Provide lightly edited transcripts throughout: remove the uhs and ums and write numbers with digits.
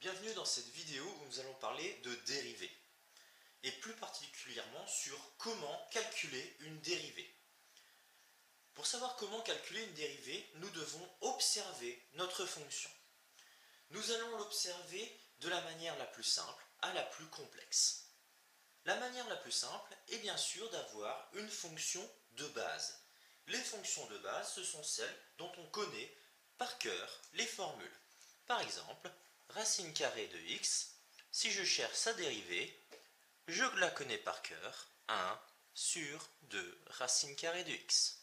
Bienvenue dans cette vidéo où nous allons parler de dérivées, et plus particulièrement sur comment calculer une dérivée. Pour savoir comment calculer une dérivée, nous devons observer notre fonction. Nous allons l'observer de la manière la plus simple à la plus complexe. La manière la plus simple est bien sûr d'avoir une fonction de base. Les fonctions de base, ce sont celles dont on connaît par cœur les formules. Par exemple, racine carrée de x, si je cherche sa dérivée, je la connais par cœur, 1 sur 2 racine carrée de x.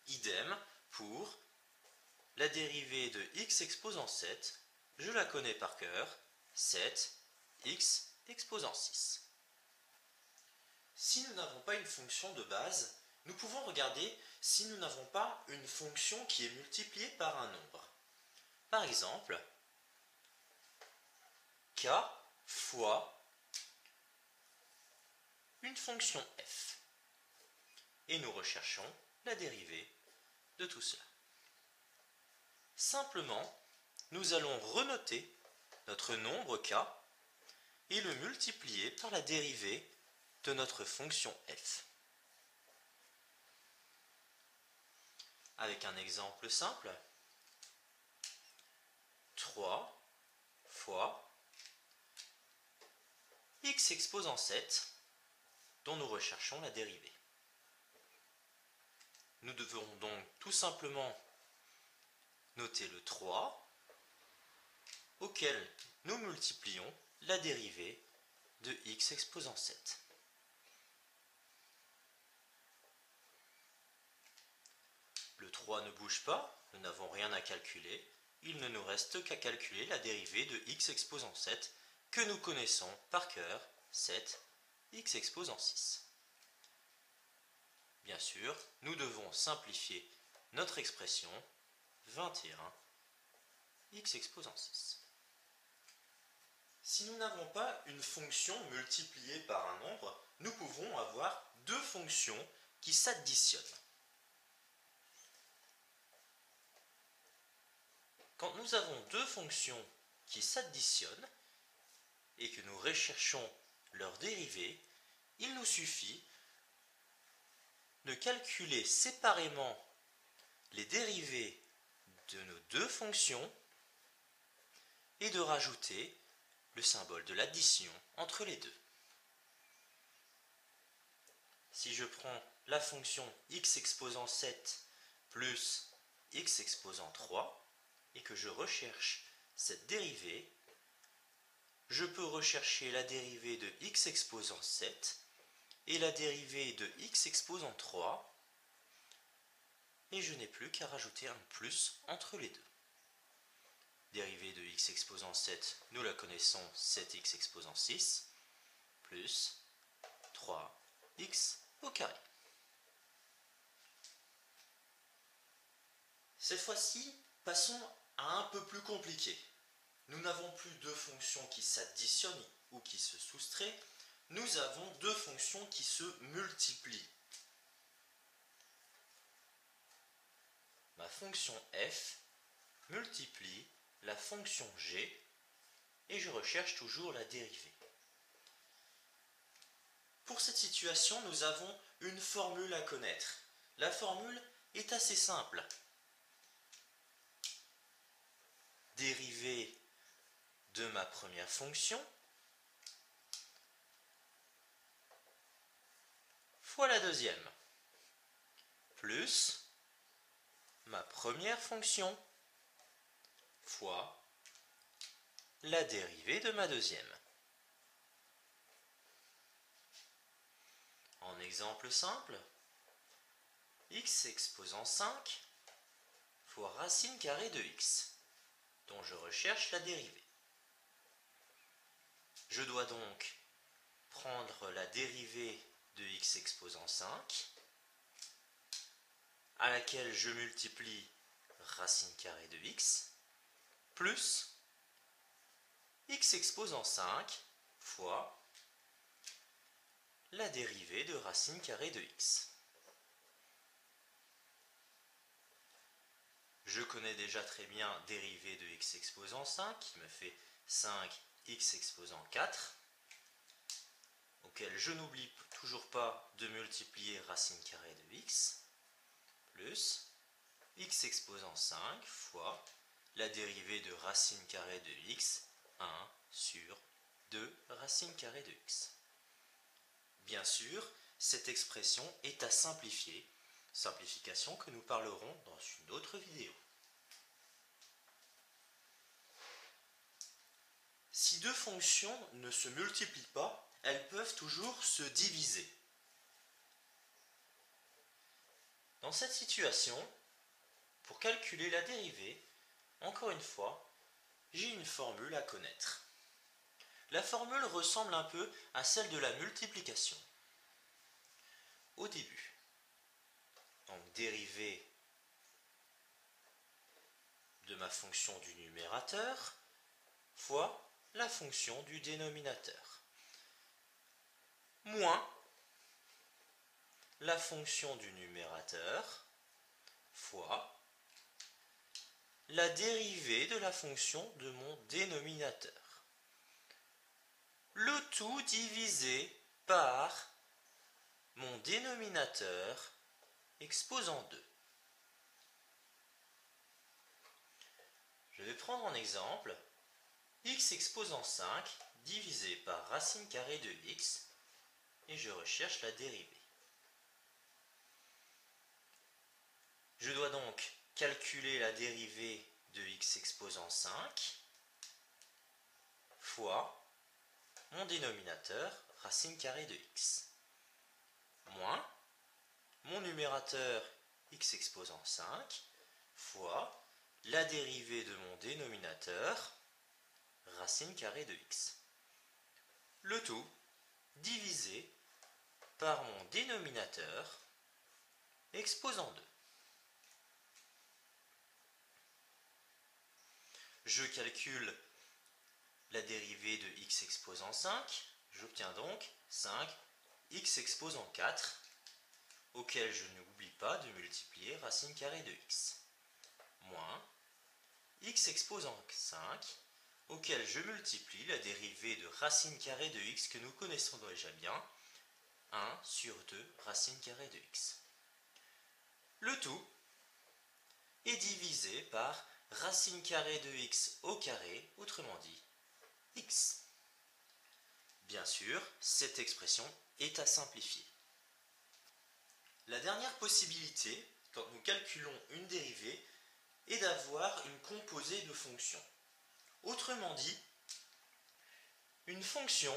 Idem pour la dérivée de x exposant 7, je la connais par cœur, 7 x exposant 6. Si nous n'avons pas une fonction de base, nous pouvons regarder si nous n'avons pas une fonction qui est multipliée par un nombre. Par exemple, k fois une fonction f. Et nous recherchons la dérivée de tout cela. Simplement, nous allons renoter notre nombre k et le multiplier par la dérivée de notre fonction f. Avec un exemple simple, 3 fois x exposant 7, dont nous recherchons la dérivée. Nous devons donc tout simplement noter le 3, auquel nous multiplions la dérivée de x exposant 7. Le 3 ne bouge pas, nous n'avons rien à calculer, il ne nous reste qu'à calculer la dérivée de x exposant 7 que nous connaissons par cœur, 7 x exposant 6. Bien sûr, nous devons simplifier notre expression 21 x exposant 6. Si nous n'avons pas une fonction multipliée par un nombre, nous pouvons avoir deux fonctions qui s'additionnent. Quand nous avons deux fonctions qui s'additionnent et que nous recherchons leur dérivée, il nous suffit de calculer séparément les dérivées de nos deux fonctions et de rajouter le symbole de l'addition entre les deux. Si je prends la fonction x exposant 7 plus x exposant 3 et que je recherche cette dérivée, je peux rechercher la dérivée de x exposant 7 et la dérivée de x exposant 3 et je n'ai plus qu'à rajouter un plus entre les deux. Dérivée de x exposant 7, nous la connaissons, 7x exposant 6, plus 3x au carré. Cette fois-ci, passons à un peu plus compliqué. Nous n'avons plus deux fonctions qui s'additionnent ou qui se soustraient, nous avons deux fonctions qui se multiplient. Ma fonction f multiplie la fonction g et je recherche toujours la dérivée. Pour cette situation, nous avons une formule à connaître. La formule est assez simple. Dérivée de ma première fonction fois la deuxième, plus ma première fonction fois la dérivée de ma deuxième. En exemple simple, x exposant 5 fois racine carrée de x, dont je recherche la dérivée. Je dois donc prendre la dérivée de x exposant 5, à laquelle je multiplie racine carrée de x, plus x exposant 5 fois la dérivée de racine carrée de x. je connais déjà très bien dérivée de x exposant 5 qui me fait 5x exposant 4, auquel je n'oublie toujours pas de multiplier racine carrée de x, plus x exposant 5 fois la dérivée de racine carrée de x, 1 sur 2 racine carrée de x. Bien sûr, cette expression est à simplifier, simplification que nous parlerons dans une autre vidéo. Si deux fonctions ne se multiplient pas, elles peuvent toujours se diviser. Dans cette situation, pour calculer la dérivée, encore une fois, j'ai une formule à connaître. La formule ressemble un peu à celle de la multiplication. Au début, donc dérivée de ma fonction du numérateur fois la fonction du dénominateur, moins la fonction du numérateur fois la dérivée de la fonction de mon dénominateur. Le tout divisé par mon dénominateur exposant 2. Je vais prendre en exemple x exposant 5 divisé par racine carrée de x et je recherche la dérivée. Je dois donc calculer la dérivée de x exposant 5 fois mon dénominateur racine carrée de x moins mon numérateur x exposant 5 fois la dérivée de mon dénominateur racine carrée de x. Le tout divisé par mon dénominateur exposant 2. Je calcule la dérivée de x exposant 5, j'obtiens donc 5x exposant 4, auquel je n'oublie pas de multiplier racine carrée de x, moins x exposant 5, auquel je multiplie la dérivée de racine carrée de x que nous connaissons déjà bien, 1 sur 2 racine carrée de x. Le tout est divisé par racine carrée de x au carré, autrement dit x. Bien sûr, cette expression est à simplifier. La dernière possibilité, quand nous calculons une dérivée, est d'avoir une composée de fonctions. Autrement dit, une fonction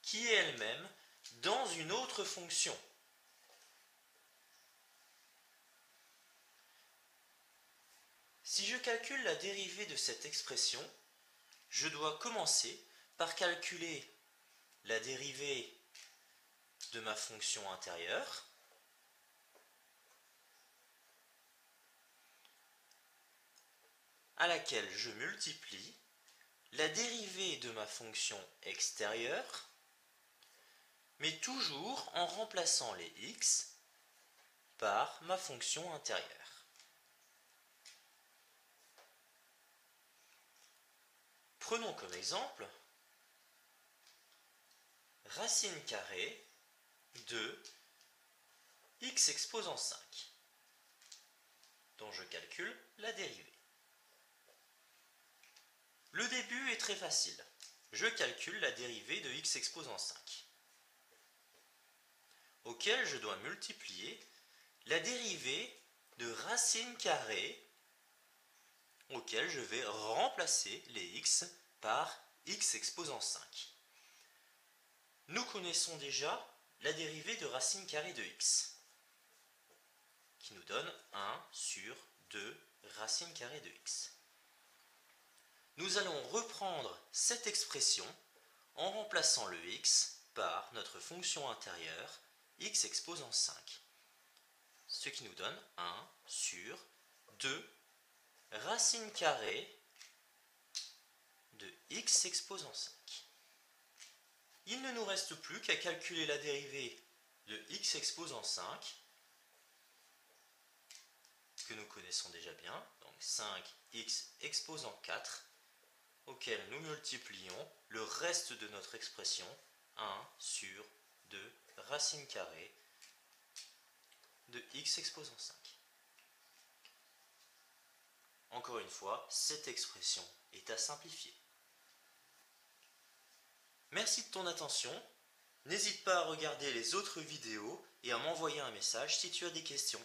qui est elle-même dans une autre fonction. Si je calcule la dérivée de cette expression, je dois commencer par calculer la dérivée de ma fonction intérieure, à laquelle je multiplie la dérivée de ma fonction extérieure, mais toujours en remplaçant les x par ma fonction intérieure. Prenons comme exemple racine carrée de x exposant 5, dont je calcule la dérivée. Le début est très facile. Je calcule la dérivée de x exposant 5, auquel je dois multiplier la dérivée de racine carrée, auquel je vais remplacer les x par x exposant 5. Nous connaissons déjà la dérivée de racine carrée de x, qui nous donne 1 sur 2 racine carrée de x. Nous allons reprendre cette expression en remplaçant le x par notre fonction intérieure x exposant 5, ce qui nous donne 1 sur 2 racine carrée de x exposant 5. Il ne nous reste plus qu'à calculer la dérivée de x exposant 5 que nous connaissons déjà bien, donc 5x exposant 4, auquel nous multiplions le reste de notre expression, 1 sur 2 racine carrée de x exposant 5. Encore une fois, cette expression est à simplifier. Merci de ton attention. N'hésite pas à regarder les autres vidéos et à m'envoyer un message si tu as des questions.